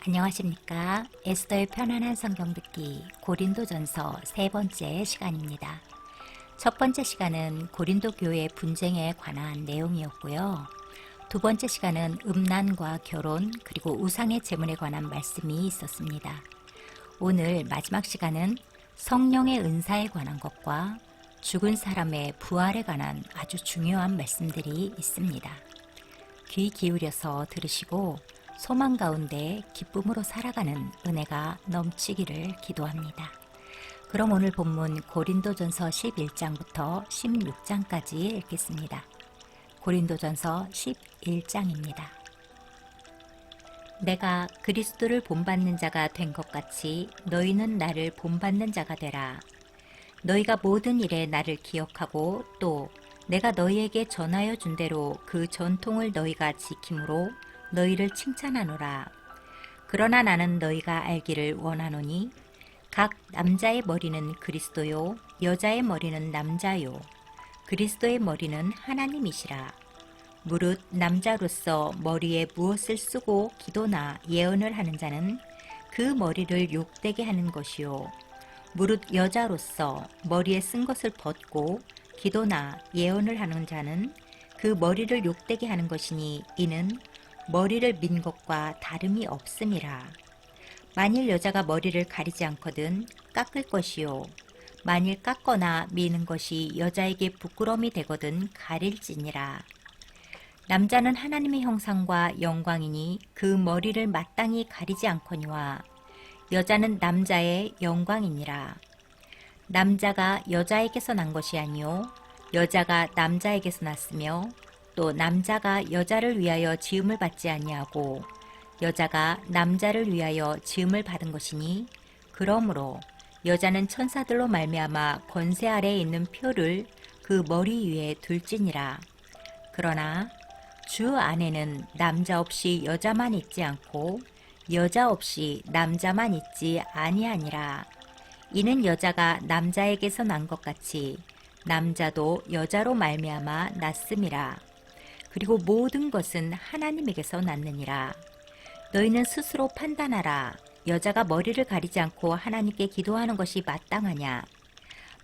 안녕하십니까. 에스더의 편안한 성경 듣기 고린도전서 세 번째 시간입니다. 첫 번째 시간은 고린도 교회 분쟁에 관한 내용이었고요. 두 번째 시간은 음란과 결혼 그리고 우상의 제물에 관한 말씀이 있었습니다. 오늘 마지막 시간은 성령의 은사에 관한 것과 죽은 사람의 부활에 관한 아주 중요한 말씀들이 있습니다. 귀 기울여서 들으시고 소망 가운데 기쁨으로 살아가는 은혜가 넘치기를 기도합니다. 그럼 오늘 본문 고린도전서 11장부터 16장까지 읽겠습니다. 고린도전서 11장입니다. 내가 그리스도를 본받는 자가 된 것 같이 너희는 나를 본받는 자가 되라. 너희가 모든 일에 나를 기억하고 또 내가 너희에게 전하여 준 대로 그 전통을 너희가 지킴으로 너희를 칭찬하노라. 그러나 나는 너희가 알기를 원하노니 각 남자의 머리는 그리스도요 여자의 머리는 남자요 그리스도의 머리는 하나님이시라. 무릇 남자로서 머리에 무엇을 쓰고 기도나 예언을 하는 자는 그 머리를 욕되게 하는 것이요 무릇 여자로서 머리에 쓴 것을 벗고 기도나 예언을 하는 자는 그 머리를 욕되게 하는 것이니 이는 머리를 민 것과 다름이 없음이라. 만일 여자가 머리를 가리지 않거든 깎을 것이요 만일 깎거나 미는 것이 여자에게 부끄러움이 되거든 가릴지니라. 남자는 하나님의 형상과 영광이니 그 머리를 마땅히 가리지 않거니와 여자는 남자의 영광이니라. 남자가 여자에게서 난 것이 아니요 여자가 남자에게서 났으며 또 남자가 여자를 위하여 지음을 받지 아니하고 여자가 남자를 위하여 지음을 받은 것이니 그러므로 여자는 천사들로 말미암아 권세 아래에 있는 표를 그 머리 위에 둘지니라. 그러나 주 안에는 남자 없이 여자만 있지 않고 여자 없이 남자만 있지 아니하니라. 이는 여자가 남자에게서 난 것 같이 남자도 여자로 말미암아 났음이라. 그리고 모든 것은 하나님에게서 났느니라. 너희는 스스로 판단하라. 여자가 머리를 가리지 않고 하나님께 기도하는 것이 마땅하냐?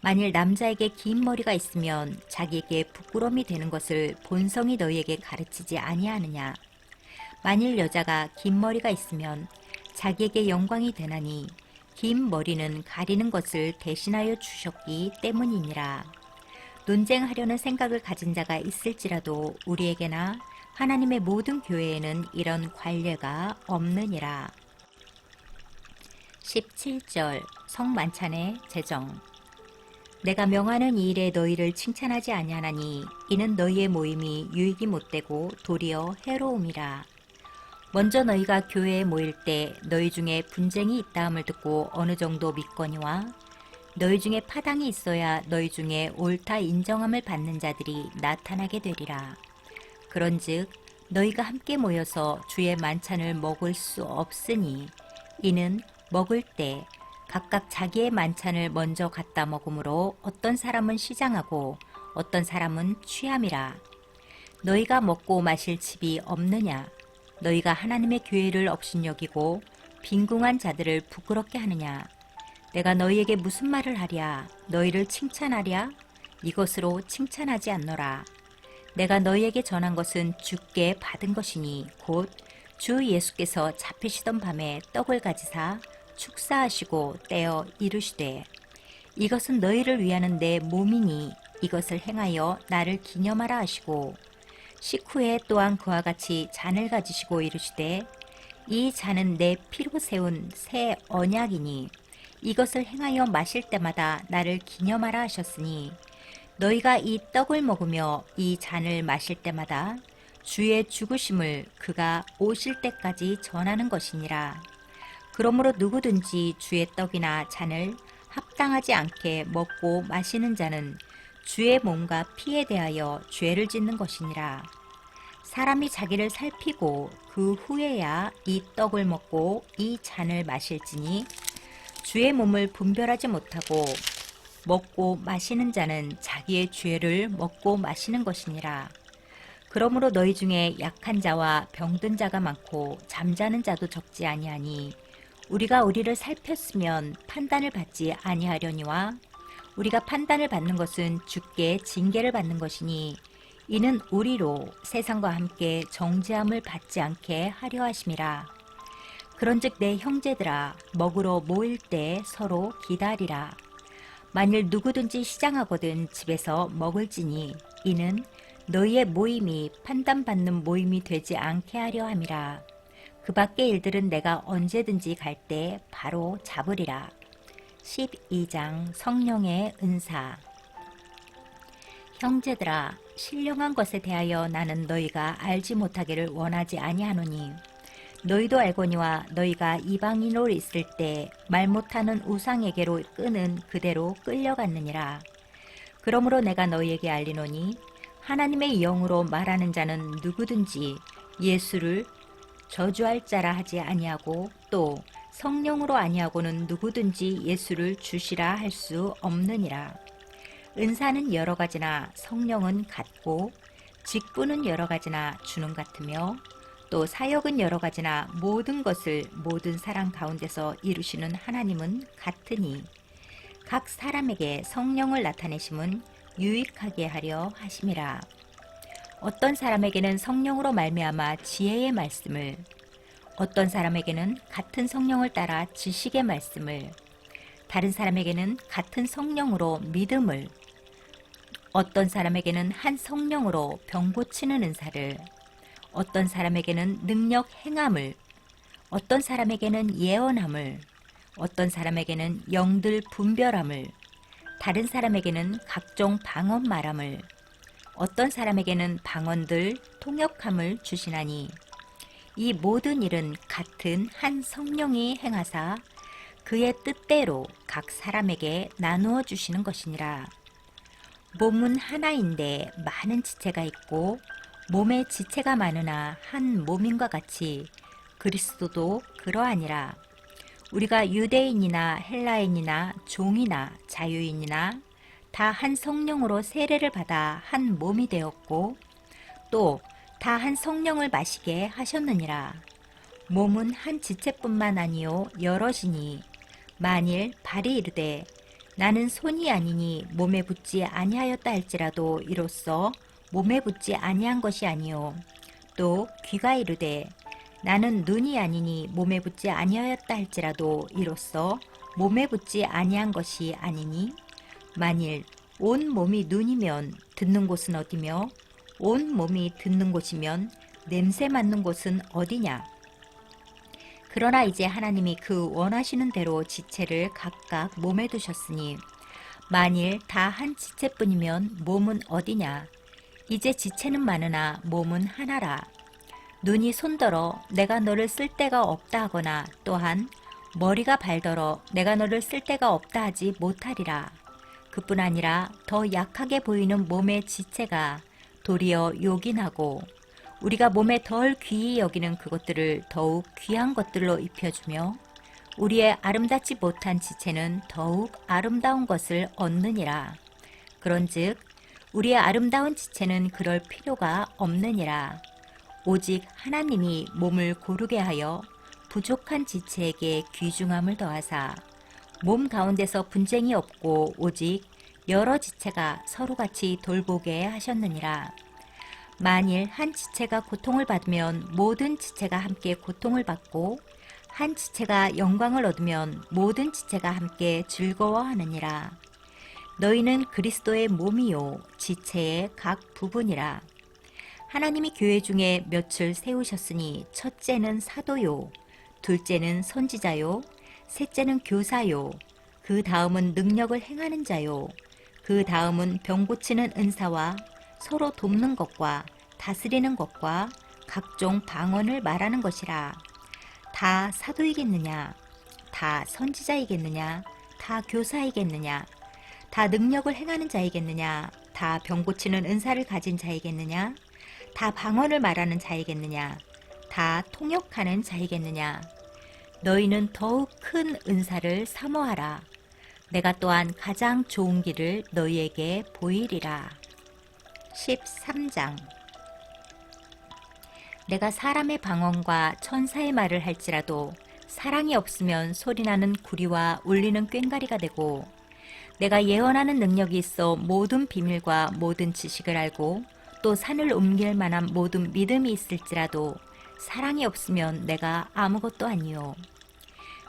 만일 남자에게 긴 머리가 있으면 자기에게 부끄러움이 되는 것을 본성이 너희에게 가르치지 아니하느냐? 만일 여자가 긴 머리가 있으면 자기에게 영광이 되나니 긴 머리는 가리는 것을 대신하여 주셨기 때문이니라. 논쟁하려는 생각을 가진 자가 있을지라도 우리에게나 하나님의 모든 교회에는 이런 관례가 없느니라. 17절 성만찬의 제정. 내가 명하는 이 일에 너희를 칭찬하지 아니하나니 이는 너희의 모임이 유익이 못되고 도리어 해로움이라. 먼저 너희가 교회에 모일 때 너희 중에 분쟁이 있다함을 듣고 어느 정도 믿거니와 너희 중에 파당이 있어야 너희 중에 옳다 인정함을 받는 자들이 나타나게 되리라. 그런즉 너희가 함께 모여서 주의 만찬을 먹을 수 없으니 이는 먹을 때 각각 자기의 만찬을 먼저 갖다 먹으므로 어떤 사람은 시장하고 어떤 사람은 취함이라. 너희가 먹고 마실 집이 없느냐? 너희가 하나님의 교회를 업신여기고 빈궁한 자들을 부끄럽게 하느냐? 내가 너희에게 무슨 말을 하랴? 너희를 칭찬하랴? 이것으로 칭찬하지 않노라. 내가 너희에게 전한 것은 주께 받은 것이니 곧 주 예수께서 잡히시던 밤에 떡을 가지사 축사하시고 떼어 이르시되 이것은 너희를 위하는 내 몸이니 이것을 행하여 나를 기념하라 하시고 식후에 또한 그와 같이 잔을 가지시고 이르시되 이 잔은 내 피로 세운 새 언약이니 이것을 행하여 마실 때마다 나를 기념하라 하셨으니 너희가 이 떡을 먹으며 이 잔을 마실 때마다 주의 죽으심을 그가 오실 때까지 전하는 것이니라. 그러므로 누구든지 주의 떡이나 잔을 합당하지 않게 먹고 마시는 자는 주의 몸과 피에 대하여 죄를 짓는 것이니라. 사람이 자기를 살피고 그 후에야 이 떡을 먹고 이 잔을 마실지니 주의 몸을 분별하지 못하고 먹고 마시는 자는 자기의 죄를 먹고 마시는 것이니라. 그러므로 너희 중에 약한 자와 병든 자가 많고 잠자는 자도 적지 아니하니 우리가 우리를 살폈으면 판단을 받지 아니하려니와 우리가 판단을 받는 것은 주께 징계를 받는 것이니 이는 우리로 세상과 함께 정죄함을 받지 않게 하려 하심이라. 그런즉 내 형제들아 먹으러 모일 때 서로 기다리라. 만일 누구든지 시장하거든 집에서 먹을지니 이는 너희의 모임이 판단받는 모임이 되지 않게 하려 함이라. 그 밖의 일들은 내가 언제든지 갈 때 바로 잡으리라. 12장 성령의 은사. 형제들아 신령한 것에 대하여 나는 너희가 알지 못하기를 원하지 아니하노니 너희도 알거니와 너희가 이방인으로 있을 때 말 못하는 우상에게로 끄는 그대로 끌려갔느니라. 그러므로 내가 너희에게 알리노니 하나님의 영으로 말하는 자는 누구든지 예수를 저주할 자라 하지 아니하고 또 성령으로 아니하고는 누구든지 예수를 주시라 할 수 없느니라. 은사는 여러 가지나 성령은 같고 직분은 여러 가지나 주는 같으며 또 사역은 여러 가지나 모든 것을 모든 사람 가운데서 이루시는 하나님은 같으니 각 사람에게 성령을 나타내심은 유익하게 하려 하심이라. 어떤 사람에게는 성령으로 말미암아 지혜의 말씀을, 어떤 사람에게는 같은 성령을 따라 지식의 말씀을, 다른 사람에게는 같은 성령으로 믿음을, 어떤 사람에게는 한 성령으로 병 고치는 은사를, 어떤 사람에게는 능력 행함을, 어떤 사람에게는 예언함을, 어떤 사람에게는 영들 분별함을, 다른 사람에게는 각종 방언 말함을, 어떤 사람에게는 방언들 통역함을 주시나니 이 모든 일은 같은 한 성령이 행하사 그의 뜻대로 각 사람에게 나누어 주시는 것이니라. 몸은 하나인데 많은 지체가 있고 몸에 지체가 많으나 한 몸인과 같이 그리스도도 그러하니라. 우리가 유대인이나 헬라인이나 종이나 자유인이나 다 한 성령으로 세례를 받아 한 몸이 되었고 또 다 한 성령을 마시게 하셨느니라. 몸은 한 지체뿐만 아니요 여럿이니 만일 발이 이르되 나는 손이 아니니 몸에 붙지 아니하였다 할지라도 이로써 몸에 붙지 아니한 것이 아니요 또 귀가 이르되 나는 눈이 아니니 몸에 붙지 아니하였다 할지라도 이로써 몸에 붙지 아니한 것이 아니니 만일 온 몸이 눈이면 듣는 곳은 어디며 온 몸이 듣는 곳이면 냄새 맡는 곳은 어디냐. 그러나 이제 하나님이 그 원하시는 대로 지체를 각각 몸에 두셨으니 만일 다 한 지체뿐이면 몸은 어디냐. 이제 지체는 많으나 몸은 하나라. 눈이 손더러 내가 너를 쓸 데가 없다 하거나 또한 머리가 발더러 내가 너를 쓸 데가 없다 하지 못하리라. 그뿐 아니라 더 약하게 보이는 몸의 지체가 도리어 요긴하고 우리가 몸에 덜 귀히 여기는 그것들을 더욱 귀한 것들로 입혀주며 우리의 아름답지 못한 지체는 더욱 아름다운 것을 얻느니라. 그런즉 우리의 아름다운 지체는 그럴 필요가 없느니라. 오직 하나님이 몸을 고르게 하여 부족한 지체에게 귀중함을 더하사 몸 가운데서 분쟁이 없고 오직 여러 지체가 서로같이 돌보게 하셨느니라. 만일 한 지체가 고통을 받으면 모든 지체가 함께 고통을 받고 한 지체가 영광을 얻으면 모든 지체가 함께 즐거워하느니라. 너희는 그리스도의 몸이요 지체의 각 부분이라. 하나님이 교회 중에 몇을 세우셨으니 첫째는 사도요 둘째는 선지자요 셋째는 교사요 그 다음은 능력을 행하는 자요 그 다음은 병 고치는 은사와 서로 돕는 것과 다스리는 것과 각종 방언을 말하는 것이라. 다 사도이겠느냐? 다 선지자이겠느냐? 다 교사이겠느냐? 다 능력을 행하는 자이겠느냐? 다 병 고치는 은사를 가진 자이겠느냐? 다 방언을 말하는 자이겠느냐? 다 통역하는 자이겠느냐? 너희는 더욱 큰 은사를 사모하라. 내가 또한 가장 좋은 길을 너희에게 보이리라. 13장. 내가 사람의 방언과 천사의 말을 할지라도 사랑이 없으면 소리나는 구리와 울리는 꽹과리가 되고, 내가 예언하는 능력이 있어 모든 비밀과 모든 지식을 알고 또 산을 옮길 만한 모든 믿음이 있을지라도 사랑이 없으면 내가 아무것도 아니요.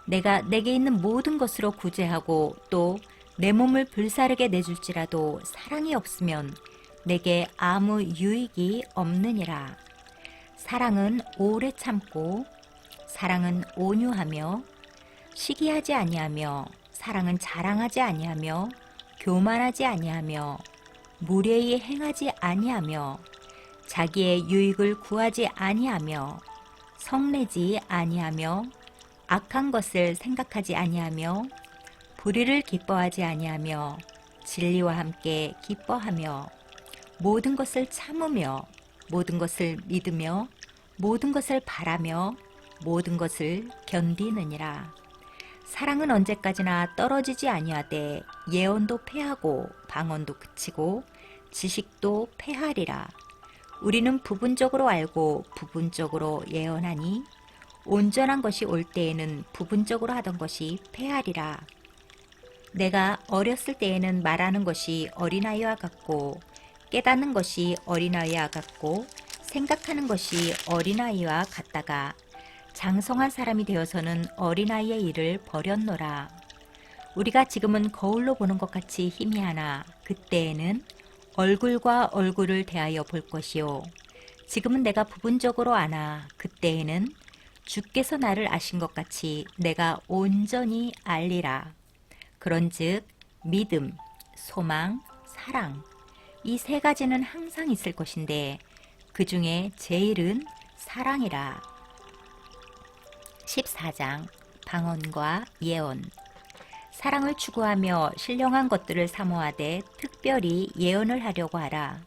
내가 내게 있는 모든 것으로 구제하고 또 내 몸을 불사르게 내줄지라도 사랑이 없으면 내게 아무 유익이 없느니라. 사랑은 오래 참고, 사랑은 온유하며, 시기하지 아니하며, 사랑은 자랑하지 아니하며, 교만하지 아니하며, 무례히 행하지 아니하며, 자기의 유익을 구하지 아니하며, 성내지 아니하며, 악한 것을 생각하지 아니하며, 불의를 기뻐하지 아니하며, 진리와 함께 기뻐하며, 모든 것을 참으며, 모든 것을 믿으며, 모든 것을 바라며, 모든 것을 견디느니라. 사랑은 언제까지나 떨어지지 아니하되 예언도 패하고 방언도 그치고 지식도 패하리라. 우리는 부분적으로 알고 부분적으로 예언하니 온전한 것이 올 때에는 부분적으로 하던 것이 패하리라. 내가 어렸을 때에는 말하는 것이 어린아이와 같고 깨닫는 것이 어린아이와 같고 생각하는 것이 어린아이와 같다가 장성한 사람이 되어서는 어린아이의 일을 버렸노라. 우리가 지금은 거울로 보는 것 같이 희미하나 그때에는 얼굴과 얼굴을 대하여 볼 것이요. 지금은 내가 부분적으로 아나 그때에는 주께서 나를 아신 것 같이 내가 온전히 알리라. 그런즉 믿음, 소망, 사랑 이 세 가지는 항상 있을 것인데 그 중에 제일은 사랑이라. 14장 방언과 예언. 사랑을 추구하며 신령한 것들을 사모하되 특별히 예언을 하려고 하라.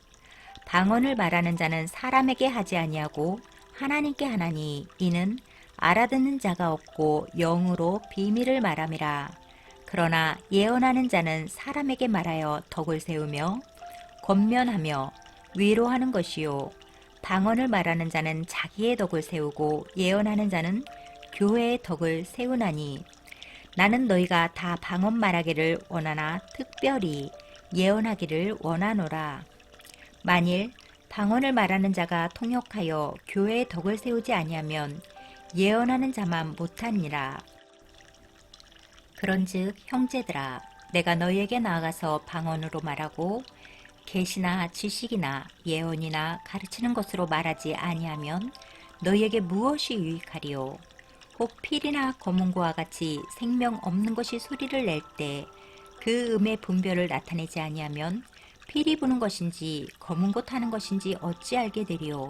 방언을 말하는 자는 사람에게 하지 아니하고 하나님께 하나니 이는 알아듣는 자가 없고 영으로 비밀을 말함이라. 그러나 예언하는 자는 사람에게 말하여 덕을 세우며 권면하며 위로하는 것이요. 방언을 말하는 자는 자기의 덕을 세우고 예언하는 자는 교회의 덕을 세우나니 나는 너희가 다 방언 말하기를 원하나 특별히 예언하기를 원하노라. 만일 방언을 말하는 자가 통역하여 교회의 덕을 세우지 아니하면 예언하는 자만 못하니라. 그런즉 형제들아 내가 너희에게 나아가서 방언으로 말하고 계시나 지식이나 예언이나 가르치는 것으로 말하지 아니하면 너희에게 무엇이 유익하리요. 혹 필이나 검은고와 같이 생명 없는 것이 소리를 낼 때 그 음의 분별을 나타내지 아니하면 필이 부는 것인지 검은고 타는 것인지 어찌 알게 되리요.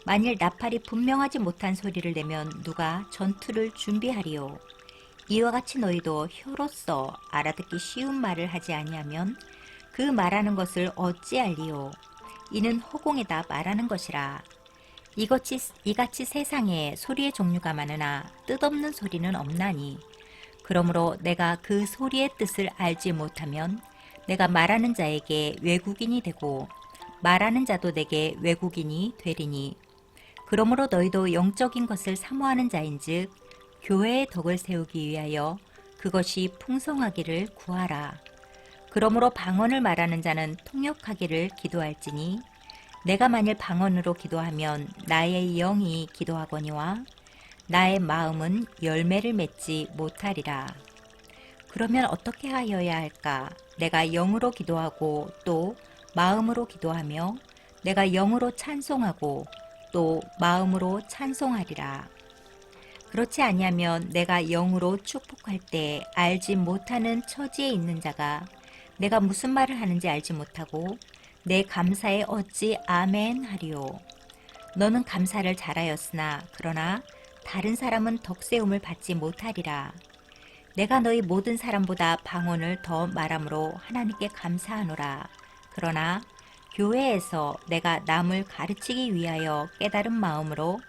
만일 나팔이 분명하지 못한 소리를 내면 누가 전투를 준비하리요. 이와 같이 너희도 혀로써 알아듣기 쉬운 말을 하지 아니하면 그 말하는 것을 어찌 알리요. 이는 허공에다 말하는 것이라. 이같이 세상에 소리의 종류가 많으나 뜻없는 소리는 없나니 그러므로 내가 그 소리의 뜻을 알지 못하면 내가 말하는 자에게 외국인이 되고 말하는 자도 내게 외국인이 되리니 그러므로 너희도 영적인 것을 사모하는 자인즉 교회의 덕을 세우기 위하여 그것이 풍성하기를 구하라. 그러므로 방언을 말하는 자는 통역하기를 기도할지니 내가 만일 방언으로 기도하면 나의 영이 기도하거니와 나의 마음은 열매를 맺지 못하리라. 그러면 어떻게 하여야 할까? 내가 영으로 기도하고 또 마음으로 기도하며 내가 영으로 찬송하고 또 마음으로 찬송하리라. 그렇지 아니하면 내가 영으로 축복할 때 알지 못하는 처지에 있는 자가 내가 무슨 말을 하는지 알지 못하고 내 감사에 어찌 아멘 하리요. 너는 감사를 잘하였으나 그러나 다른 사람은 덕세움을 받지 못하리라. 내가 너희 모든 사람보다 방언을 더 말함으로 하나님께 감사하노라. 그러나 교회에서 내가 남을 가르치기 위하여 깨달은 마음으로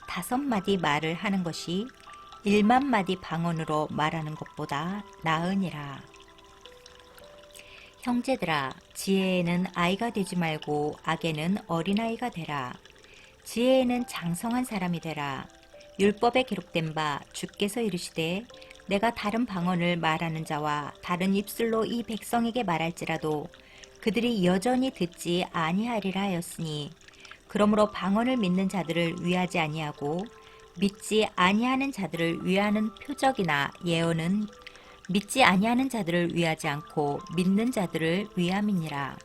5마디 말을 하는 것이 1만마디 방언으로 말하는 것보다 나으니라. 형제들아, 지혜에는 아이가 되지 말고 악에는 어린아이가 되라. 지혜에는 장성한 사람이 되라. 율법에 기록된 바 주께서 이르시되 내가 다른 방언을 말하는 자와 다른 입술로 이 백성에게 말할지라도 그들이 여전히 듣지 아니하리라 하였으니 그러므로 방언을 믿는 자들을 위하지 아니하고 믿지 아니하는 자들을 위하는 표적이나 예언은 믿지 아니하는 자들을 위하지 않고 믿는 자들을 위함이니라.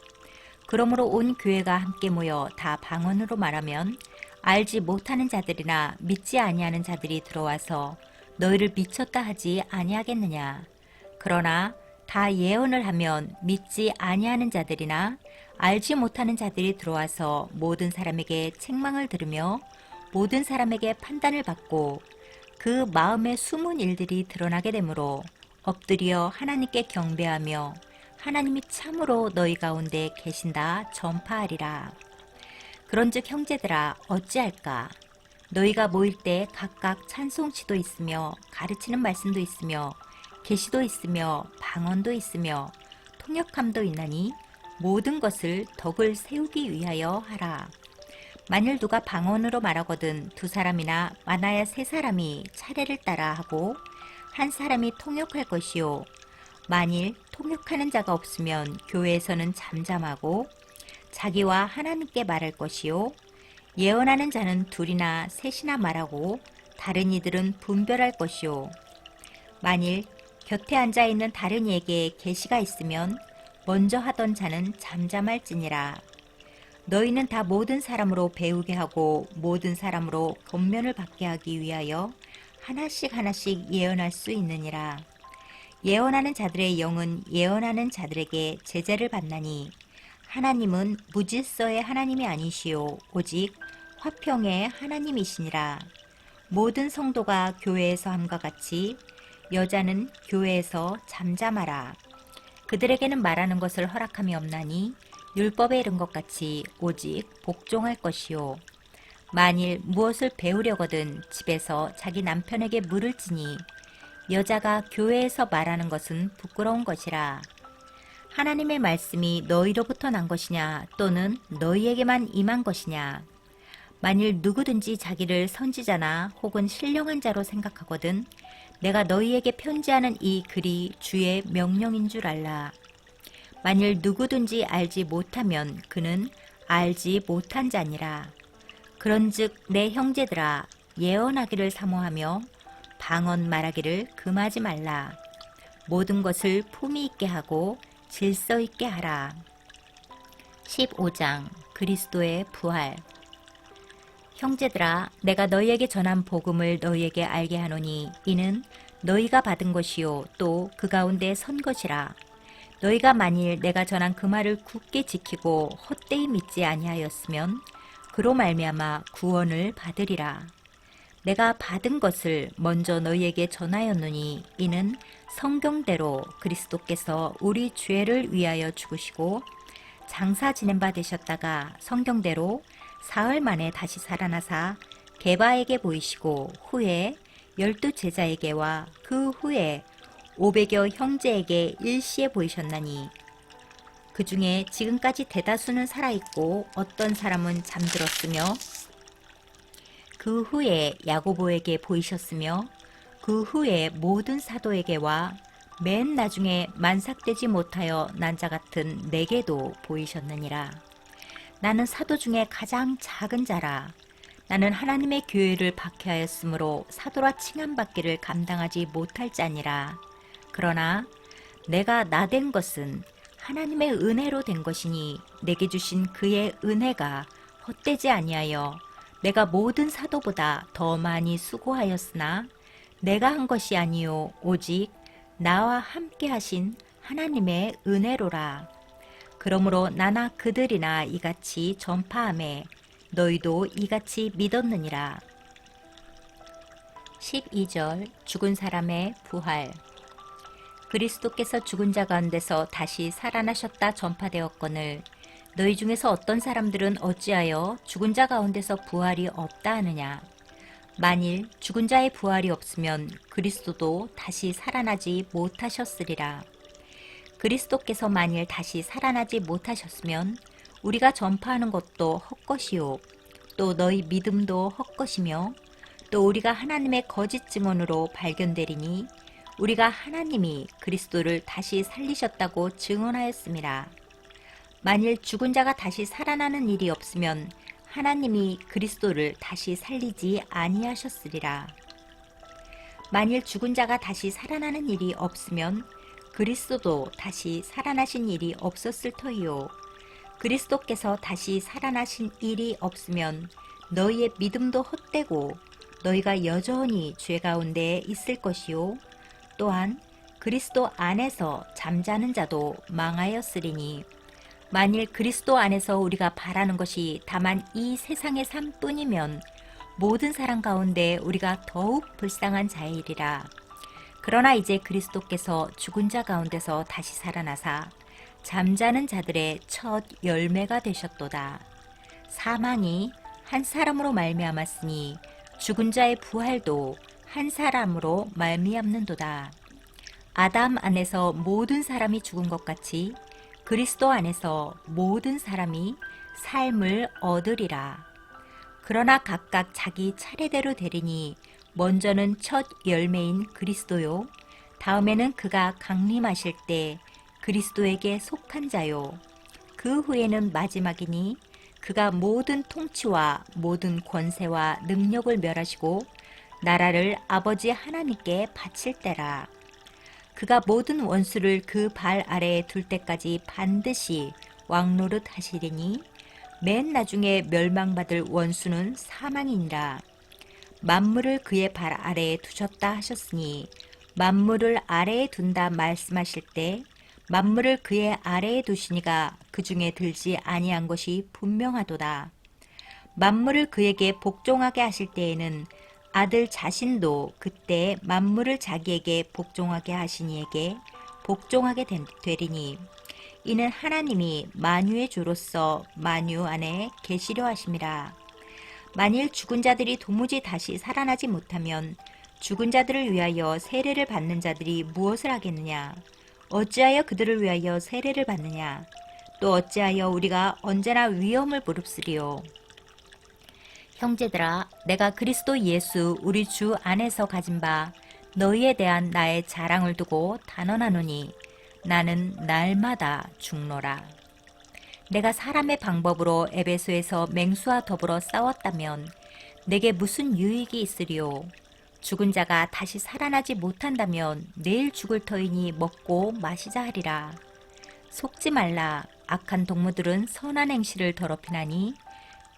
그러므로 온 교회가 함께 모여 다 방언으로 말하면 알지 못하는 자들이나 믿지 아니하는 자들이 들어와서 너희를 미쳤다 하지 아니하겠느냐. 그러나 다 예언을 하면 믿지 아니하는 자들이나 알지 못하는 자들이 들어와서 모든 사람에게 책망을 들으며 모든 사람에게 판단을 받고 그 마음의 숨은 일들이 드러나게 되므로 엎드려 하나님께 경배하며 하나님이 참으로 너희 가운데 계신다 전파하리라. 그런즉 형제들아 어찌할까? 너희가 모일 때 각각 찬송시도 있으며 가르치는 말씀도 있으며 계시도 있으며 방언도 있으며 통역함도 있나니 모든 것을 덕을 세우기 위하여 하라. 만일 누가 방언으로 말하거든 두 사람이나 많아야 세 사람이 차례를 따라 하고 한 사람이 통역할 것이요. 만일 통역하는 자가 없으면 교회에서는 잠잠하고 자기와 하나님께 말할 것이요. 예언하는 자는 둘이나 셋이나 말하고 다른 이들은 분별할 것이요. 만일 곁에 앉아있는 다른 이에게 계시가 있으면 먼저 하던 자는 잠잠할지니라. 너희는 다 모든 사람으로 배우게 하고 모든 사람으로 권면을 받게 하기 위하여 하나씩 하나씩 예언할 수 있느니라. 예언하는 자들의 영은 예언하는 자들에게 제재를 받나니 하나님은 무질서의 하나님이 아니시오 오직 화평의 하나님이시니라. 모든 성도가 교회에서 함과 같이 여자는 교회에서 잠잠하라. 그들에게는 말하는 것을 허락함이 없나니 율법에 이른 것 같이 오직 복종할 것이요. 만일 무엇을 배우려거든 집에서 자기 남편에게 물을지니 여자가 교회에서 말하는 것은 부끄러운 것이라. 하나님의 말씀이 너희로부터 난 것이냐 또는 너희에게만 임한 것이냐. 만일 누구든지 자기를 선지자나 혹은 신령한 자로 생각하거든 내가 너희에게 편지하는 이 글이 주의 명령인 줄 알라. 만일 누구든지 알지 못하면 그는 알지 못한 자니라. 그런즉 내 형제들아 예언하기를 사모하며 방언 말하기를 금하지 말라. 모든 것을 품위 있게 하고 질서 있게 하라. 15장 그리스도의 부활. 형제들아 내가 너희에게 전한 복음을 너희에게 알게 하노니 이는 너희가 받은 것이요 또 그 가운데 선 것이라. 너희가 만일 내가 전한 그 말을 굳게 지키고 헛되이 믿지 아니하였으면 그로 말미암아 구원을 받으리라. 내가 받은 것을 먼저 너희에게 전하였노니 이는 성경대로 그리스도께서 우리 죄를 위하여 죽으시고 장사 지낸 바 되셨다가 성경대로 사흘 만에 다시 살아나사 게바에게 보이시고 후에 12 제자에게와 그 후에 500여 형제에게 일시에 보이셨나니 그 중에 지금까지 대다수는 살아있고 어떤 사람은 잠들었으며 그 후에 야고보에게 보이셨으며 그 후에 모든 사도에게와 맨 나중에 만삭되지 못하여 난 자 같은 내게도 보이셨느니라. 나는 사도 중에 가장 작은 자라. 나는 하나님의 교회를 박해하였으므로 사도라 칭함받기를 감당하지 못할 자니라. 그러나 내가 나된 것은 하나님의 은혜로 된 것이니 내게 주신 그의 은혜가 헛되지 아니하여 내가 모든 사도보다 더 많이 수고하였으나 내가 한 것이 아니요 오직 나와 함께 하신 하나님의 은혜로라. 그러므로 나나 그들이나 이같이 전파하매 너희도 이같이 믿었느니라. 12절 죽은 사람의 부활. 그리스도께서 죽은 자 가운데서 다시 살아나셨다 전파되었거늘 너희 중에서 어떤 사람들은 어찌하여 죽은 자 가운데서 부활이 없다 하느냐. 만일 죽은 자의 부활이 없으면 그리스도도 다시 살아나지 못하셨으리라. 그리스도께서 만일 다시 살아나지 못하셨으면 우리가 전파하는 것도 헛것이요 또 너희 믿음도 헛것이며 또 우리가 하나님의 거짓 증언으로 발견되리니 우리가 하나님이 그리스도를 다시 살리셨다고 증언하였음이라. 만일 죽은 자가 다시 살아나는 일이 없으면 하나님이 그리스도를 다시 살리지 아니하셨으리라. 만일 죽은 자가 다시 살아나는 일이 없으면 그리스도도 다시 살아나신 일이 없었을 터이요. 그리스도께서 다시 살아나신 일이 없으면 너희의 믿음도 헛되고 너희가 여전히 죄 가운데 있을 것이요. 또한 그리스도 안에서 잠자는 자도 망하였으리니 만일 그리스도 안에서 우리가 바라는 것이 다만 이 세상의 삶뿐이면 모든 사람 가운데 우리가 더욱 불쌍한 자이리라. 그러나 이제 그리스도께서 죽은 자 가운데서 다시 살아나사 잠자는 자들의 첫 열매가 되셨도다. 사망이 한 사람으로 말미암았으니 죽은 자의 부활도 한 사람으로 말미암는도다. 아담 안에서 모든 사람이 죽은 것 같이 그리스도 안에서 모든 사람이 삶을 얻으리라. 그러나 각각 자기 차례대로 되리니 먼저는 첫 열매인 그리스도요. 다음에는 그가 강림하실 때 그리스도에게 속한 자요. 그 후에는 마지막이니 그가 모든 통치와 모든 권세와 능력을 멸하시고 나라를 아버지 하나님께 바칠 때라. 그가 모든 원수를 그 발 아래에 둘 때까지 반드시 왕노릇 하시리니 맨 나중에 멸망받을 원수는 사망이니라. 만물을 그의 발 아래에 두셨다 하셨으니 만물을 아래에 둔다 말씀하실 때 만물을 그의 아래에 두시니가 그 중에 들지 아니한 것이 분명하도다. 만물을 그에게 복종하게 하실 때에는 아들 자신도 그때 만물을 자기에게 복종하게 하시니에게 복종하게 되리니 이는 하나님이 만유의 주로서 만유 안에 계시려 하심이라. 만일 죽은 자들이 도무지 다시 살아나지 못하면 죽은 자들을 위하여 세례를 받는 자들이 무엇을 하겠느냐? 어찌하여 그들을 위하여 세례를 받느냐? 또 어찌하여 우리가 언제나 위험을 무릅쓰리요? 형제들아, 내가 그리스도 예수 우리 주 안에서 가진 바 너희에 대한 나의 자랑을 두고 단언하노니 나는 날마다 죽노라. 내가 사람의 방법으로 에베소에서 맹수와 더불어 싸웠다면 내게 무슨 유익이 있으리요? 죽은 자가 다시 살아나지 못한다면 내일 죽을 터이니 먹고 마시자 하리라. 속지 말라. 악한 동무들은 선한 행실을 더럽히나니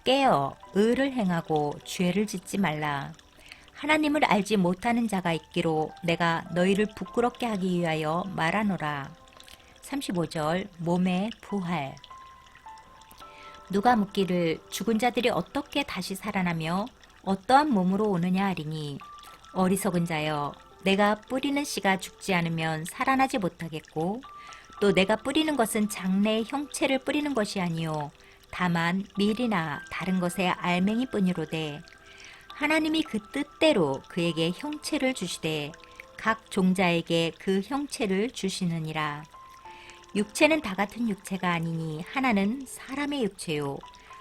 깨어 의를 행하고 죄를 짓지 말라. 하나님을 알지 못하는 자가 있기로 내가 너희를 부끄럽게 하기 위하여 말하노라. 35절 몸의 부활. 누가 묻기를 죽은 자들이 어떻게 다시 살아나며 어떠한 몸으로 오느냐 하리니 어리석은 자여, 내가 뿌리는 씨가 죽지 않으면 살아나지 못하겠고 또 내가 뿌리는 것은 장래의 형체를 뿌리는 것이 아니요 다만 밀이나 다른 것의 알맹이뿐이로되 하나님이 그 뜻대로 그에게 형체를 주시되 각 종자에게 그 형체를 주시느니라. 육체는 다 같은 육체가 아니니 하나는 사람의 육체요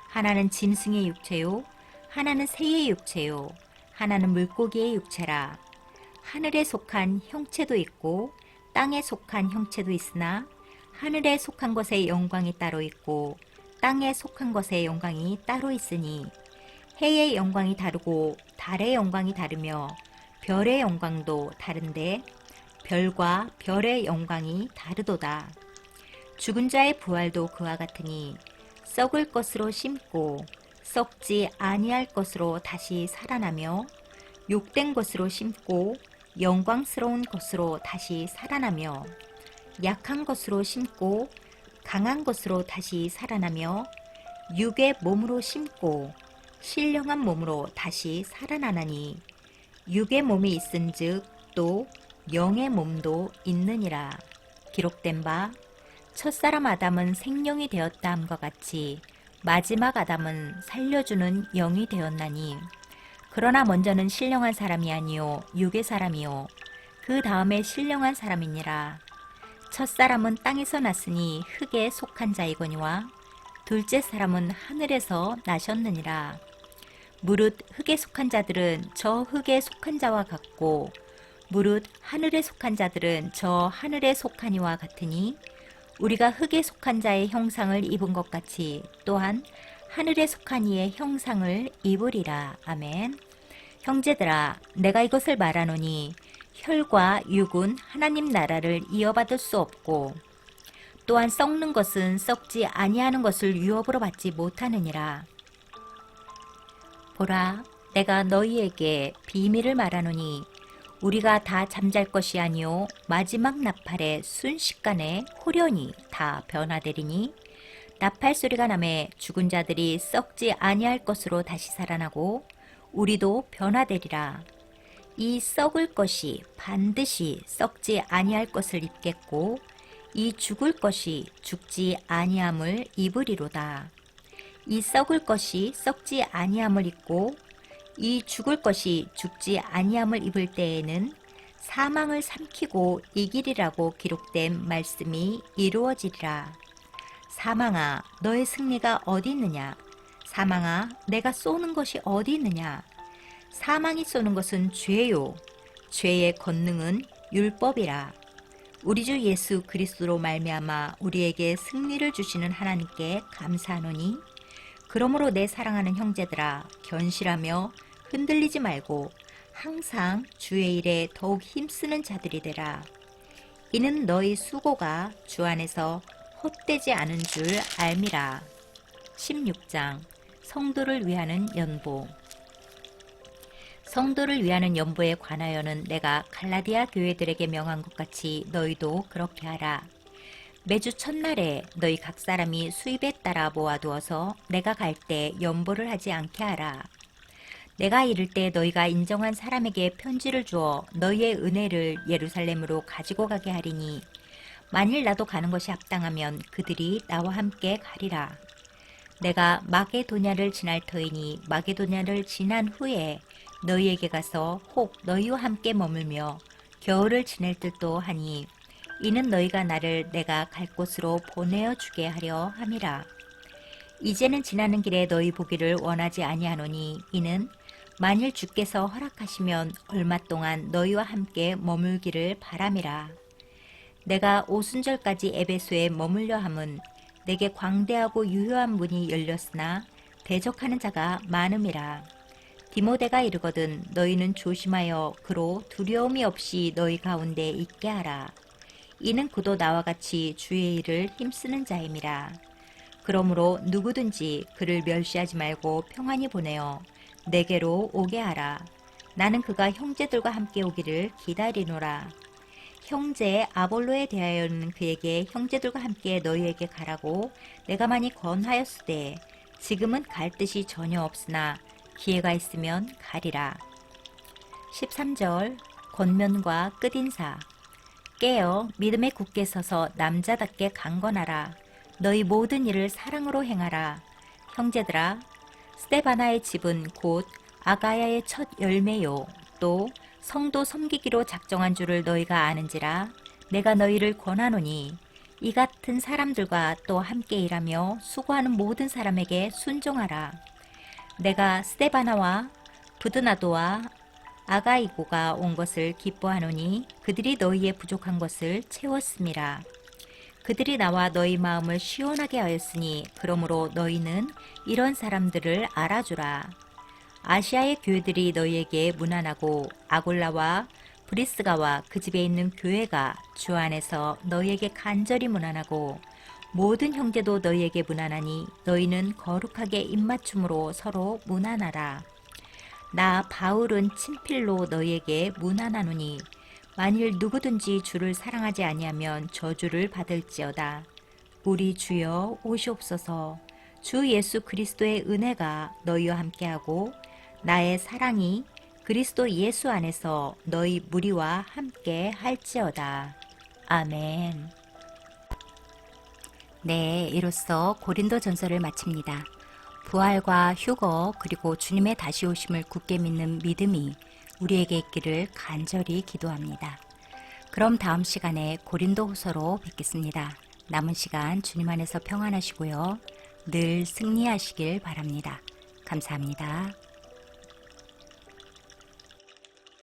하나는 짐승의 육체요 하나는 새의 육체요 하나는 물고기의 육체라. 하늘에 속한 형체도 있고 땅에 속한 형체도 있으나 하늘에 속한 것의 영광이 따로 있고 땅에 속한 것의 영광이 따로 있으니 해의 영광이 다르고 달의 영광이 다르며 별의 영광도 다른데 별과 별의 영광이 다르도다. 죽은 자의 부활도 그와 같으니 썩을 것으로 심고 썩지 아니할 것으로 다시 살아나며 욕된 것으로 심고 영광스러운 것으로 다시 살아나며 약한 것으로 심고 강한 것으로 다시 살아나며 육의 몸으로 심고 신령한 몸으로 다시 살아나나니 육의 몸이 있은즉 또 영의 몸도 있느니라. 기록된 바 첫사람 아담은 생령이 되었다 함과 같이 마지막 아담은 살려주는 영이 되었나니 그러나 먼저는 신령한 사람이 아니요 육의 사람이요 그 다음에 신령한 사람이니라. 첫사람은 땅에서 났으니 흙에 속한 자이거니와 둘째 사람은 하늘에서 나셨느니라. 무릇 흙에 속한 자들은 저 흙에 속한 자와 같고 무릇 하늘에 속한 자들은 저 하늘에 속한 이와 같으니 우리가 흙에 속한 자의 형상을 입은 것 같이 또한 하늘에 속한 이의 형상을 입으리라. 아멘. 형제들아, 내가 이것을 말하노니 혈과 육은 하나님 나라를 이어받을 수 없고 또한 썩는 것은 썩지 아니하는 것을 유업으로 받지 못하느니라. 보라, 내가 너희에게 비밀을 말하노니 우리가 다 잠잘 것이 아니요 마지막 나팔의 순식간에 후련히 다 변화되리니 나팔 소리가 나매 죽은 자들이 썩지 아니할 것으로 다시 살아나고 우리도 변화되리라. 이 썩을 것이 반드시 썩지 아니할 것을 입겠고 이 죽을 것이 죽지 아니함을 입으리로다. 이 썩을 것이 썩지 아니함을 입고 이 죽을 것이 죽지 아니함을 입을 때에는 사망을 삼키고 이기리라고 기록된 말씀이 이루어지리라. 사망아, 너의 승리가 어디 있느냐? 사망아, 내가 쏘는 것이 어디 있느냐? 사망이 쏘는 것은 죄요. 죄의 권능은 율법이라. 우리 주 예수 그리스도로 말미암아 우리에게 승리를 주시는 하나님께 감사하노니 그러므로 내 사랑하는 형제들아, 견실하며 흔들리지 말고 항상 주의 일에 더욱 힘쓰는 자들이 되라. 이는 너희 수고가 주 안에서 헛되지 않은 줄 알미라. 16장 성도를 위하는 연보. 성도를 위하는 연보에 관하여는 내가 갈라디아 교회들에게 명한 것 같이 너희도 그렇게 하라. 매주 첫날에 너희 각 사람이 수입에 따라 모아두어서 내가 갈 때 연보를 하지 않게 하라. 내가 이를 때 너희가 인정한 사람에게 편지를 주어 너희의 은혜를 예루살렘으로 가지고 가게 하리니 만일 나도 가는 것이 합당하면 그들이 나와 함께 가리라. 내가 마게도냐를 지날 터이니 마게도냐를 지난 후에 너희에게 가서 혹 너희와 함께 머물며 겨울을 지낼 듯도 하니 이는 너희가 나를 내가 갈 곳으로 보내어 주게 하려 함이라. 이제는 지나는 길에 너희 보기를 원하지 아니하노니 이는 만일 주께서 허락하시면 얼마 동안 너희와 함께 머물기를 바람이라. 내가 오순절까지 에베소에 머물려 함은 내게 광대하고 유효한 문이 열렸으나 대적하는 자가 많음이라. 디모데가 이르거든 너희는 조심하여 그로 두려움이 없이 너희 가운데 있게 하라. 이는 그도 나와 같이 주의 일을 힘쓰는 자임이라. 그러므로 누구든지 그를 멸시하지 말고 평안히 보내어 내게로 오게 하라. 나는 그가 형제들과 함께 오기를 기다리노라. 형제 아볼로에 대하여는 그에게 형제들과 함께 너희에게 가라고 내가 많이 권하였으되 지금은 갈 뜻이 전혀 없으나 기회가 있으면 가리라. 13절 권면과 끝인사. 깨어 믿음에 굳게 서서 남자답게 강건하라. 너희 모든 일을 사랑으로 행하라. 형제들아, 스데바나의 집은 곧 아가야의 첫 열매요. 또 성도 섬기기로 작정한 줄을 너희가 아는지라. 내가 너희를 권하노니 이 같은 사람들과 또 함께 일하며 수고하는 모든 사람에게 순종하라. 내가 스데바나와 부드나도와 아가이고가 온 것을 기뻐하노니 그들이 너희의 부족한 것을 채웠음이라. 그들이 나와 너희 마음을 시원하게 하였으니 그러므로 너희는 이런 사람들을 알아주라. 아시아의 교회들이 너희에게 문안하고 아골라와 브리스가와 그 집에 있는 교회가 주 안에서 너희에게 간절히 문안하고 모든 형제도 너희에게 문안하니 너희는 거룩하게 입맞춤으로 서로 문안하라. 나 바울은 친필로 너희에게 문안하노니 만일 누구든지 주를 사랑하지 아니하면 저주를 받을지어다. 우리 주여 오시옵소서. 주 예수 그리스도의 은혜가 너희와 함께하고 나의 사랑이 그리스도 예수 안에서 너희 무리와 함께 할지어다. 아멘. 네, 이로써 고린도 전서를 마칩니다. 부활과 휴거 그리고 주님의 다시 오심을 굳게 믿는 믿음이 우리에게 있기를 간절히 기도합니다. 그럼 다음 시간에 고린도 후서로 뵙겠습니다. 남은 시간 주님 안에서 평안하시고요. 늘 승리하시길 바랍니다. 감사합니다.